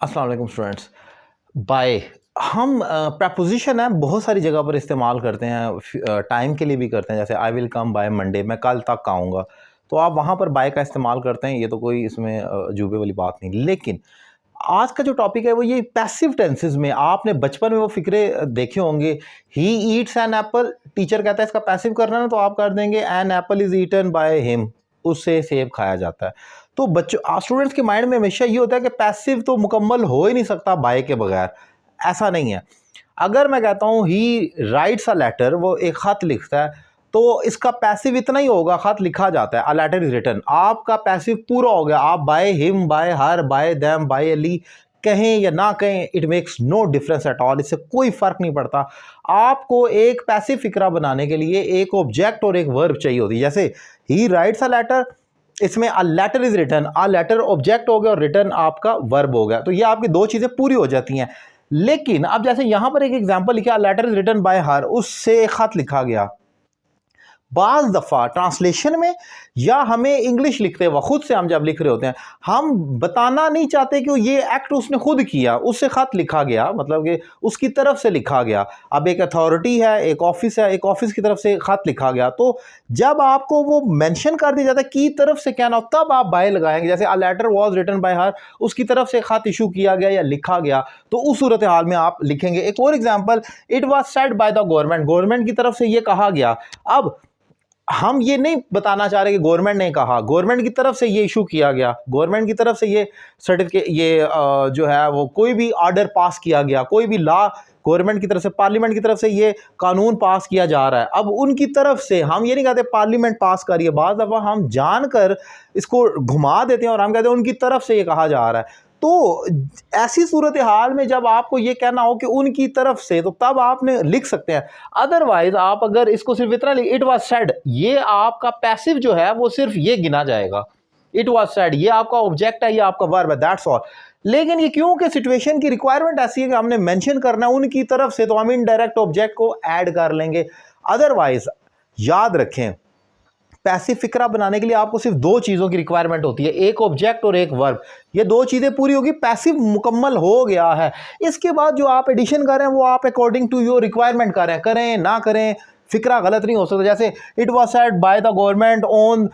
अस्सलाम वालेकुम students. Bye हम प्रपोजिशन है बहुत सारी जगह पर इस्तेमाल करते हैं, टाइम के लिए भी करते हैं। जैसे I will come by Monday, मैं कल तक आऊँगा, तो आप वहाँ पर बाय का इस्तेमाल करते हैं। ये तो कोई इसमें अजूबे वाली बात नहीं। लेकिन आज का जो टॉपिक है वो ये पैसिव टेंसेस में आपने बचपन में वो फिक्रे देखे होंगे। He eats an apple, teacher कहता है इसका पैसिव करना है, तो आप कर देंगे an apple is eaten by him, उससे सेब खाया जाता है। तो बच्चों स्टूडेंट्स के माइंड में हमेशा ये होता है कि पैसिव तो मुकम्मल हो ही नहीं सकता बाय के बगैर। ऐसा नहीं है। अगर मैं कहता हूँ ही राइट्स अ लेटर, वो एक खत लिखता है, तो इसका पैसिव इतना ही होगा, खत लिखा जाता है, अ लेटर इज रिटन। आपका पैसिव पूरा हो गया। आप by him, by her, by them, by Ali कहें या ना कहें, it makes no difference at all, इससे कोई फर्क नहीं पड़ता। आपको एक पैसिव फिक्रा बनाने के लिए एक ऑब्जेक्ट और एक वर्ब चाहिए होती है। जैसे ही राइट्स अ लेटर, इसमें a letter is written, a letter object हो गया और रिटन आपका वर्ब हो गया, तो ये आपकी दो चीजें पूरी हो जाती हैं। लेकिन अब जैसे यहां पर एक एग्जांपल लिखा, a letter is written by her, उससे खत लिखा गया। बाज़ दफ़ा ट्रांसलेशन में या हमें इंग्लिश लिखते वक्त खुद से हम जब लिख रहे होते हैं, हम बताना नहीं चाहते कि ये एक्ट उसने खुद किया, उससे खत लिखा गया, मतलब कि उसकी तरफ से लिखा गया। अब एक अथॉरिटी है, एक ऑफिस है, एक ऑफिस की तरफ से खत लिखा गया, तो जब आपको वो मेंशन कर दिया जाता है की तरफ से कहना हो, तब आप बाय लगाएंगे। जैसे a letter was written by her, उसकी तरफ से खत इशू किया गया या लिखा गया, तो उस सूरत हाल में आप लिखेंगे। एक और example, it was said by the government, government की तरफ से ये कहा गया। अब हम ये नहीं बताना चाह रहे कि गवर्नमेंट ने कहा, गवर्नमेंट की तरफ से ये इशू किया गया, गवर्नमेंट की तरफ से ये सर्टिफिकेट, ये जो है वो कोई भी ऑर्डर पास किया गया, कोई भी लॉ गवर्नमेंट की तरफ से, पार्लियामेंट की तरफ से ये कानून पास किया जा रहा है। अब उनकी तरफ से हम ये नहीं कहते पार्लियामेंट पास करिए, बाज़ दफ़ा हम जानकर इसको घुमा देते हैं और हम कहते हैं उनकी तरफ से ये कहा जा रहा है। तो ऐसी सूरत हाल में जब आपको ये कहना हो कि उनकी तरफ से, तो तब आपने लिख सकते हैं। अदरवाइज आप अगर इसको सिर्फ इतना लिख, इट वाज सेड, ये आपका पैसिव जो है वो सिर्फ ये गिना जाएगा। इट वाज सेड, ये आपका ऑब्जेक्ट है, ये आपका वर्ब है, दैट्स ऑल। लेकिन ये क्योंकि सिचुएशन की रिक्वायरमेंट ऐसी है कि हमने मेंशन करना है उनकी तरफ से, तो हम इनडायरेक्ट ऑब्जेक्ट को ऐड कर लेंगे। अदरवाइज याद रखें, पैसिव फिक्रा बनाने के लिए आपको सिर्फ दो चीज़ों की रिक्वायरमेंट होती है, एक ऑब्जेक्ट और एक वर्ब। ये दो चीज़ें पूरी होगी, पैसिव मुकम्मल हो गया है। इसके बाद जो आप एडिशन कर रहे हैं वो आप अकॉर्डिंग टू योर रिक्वायरमेंट कर रहे हैं, करें ना करें, फिक्रा गलत नहीं हो सकता। जैसे it was said by the government on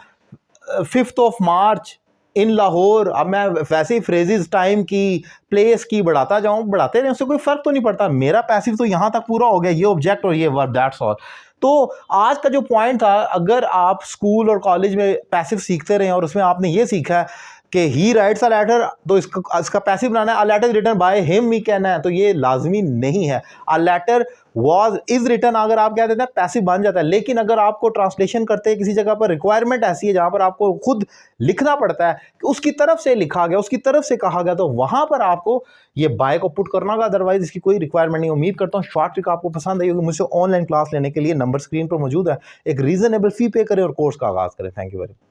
5th of March in Lahore. अब मैं वैसे ही फ्रेजेस, टाइम की, प्लेस की बढ़ाता जाऊं, बढ़ाते रहें, उससे कोई फर्क तो नहीं पड़ता। मेरा पैसिव तो यहां तक पूरा हो गया, ये ऑब्जेक्ट और ये वर्ब, दैट्स ऑल। तो आज का जो पॉइंट था, अगर आप स्कूल और कॉलेज में पैसिव सीखते रहे और उसमें आपने ये सीखा है कि ही राइट्स अ लेटर, तो इसका पैसिव बनाना है, a letter is written by him ही कहना है, तो ये लाजमी नहीं है। A letter was is written अगर आप कह देते हैं पैसिव बन जाता है। लेकिन अगर आपको ट्रांसलेशन करते हैं किसी जगह पर रिक्वायरमेंट ऐसी है जहां पर आपको खुद लिखना पड़ता है कि उसकी तरफ से लिखा गया, उसकी तरफ से कहा गया, तो वहां पर आपको ये बाय को पुट करना होगा। अदरवाइज इसकी कोई रिक्वायरमेंट नहीं। उम्मीद करता हूँ शॉर्ट ट्रिक आपको पसंद आई होगी। मुझसे ऑनलाइन क्लास लेने के लिए नंबर स्क्रीन पर मौजूद है, एक रीजनेबल फी पे करें और कोर्स का आगाज करें। Thank you very much.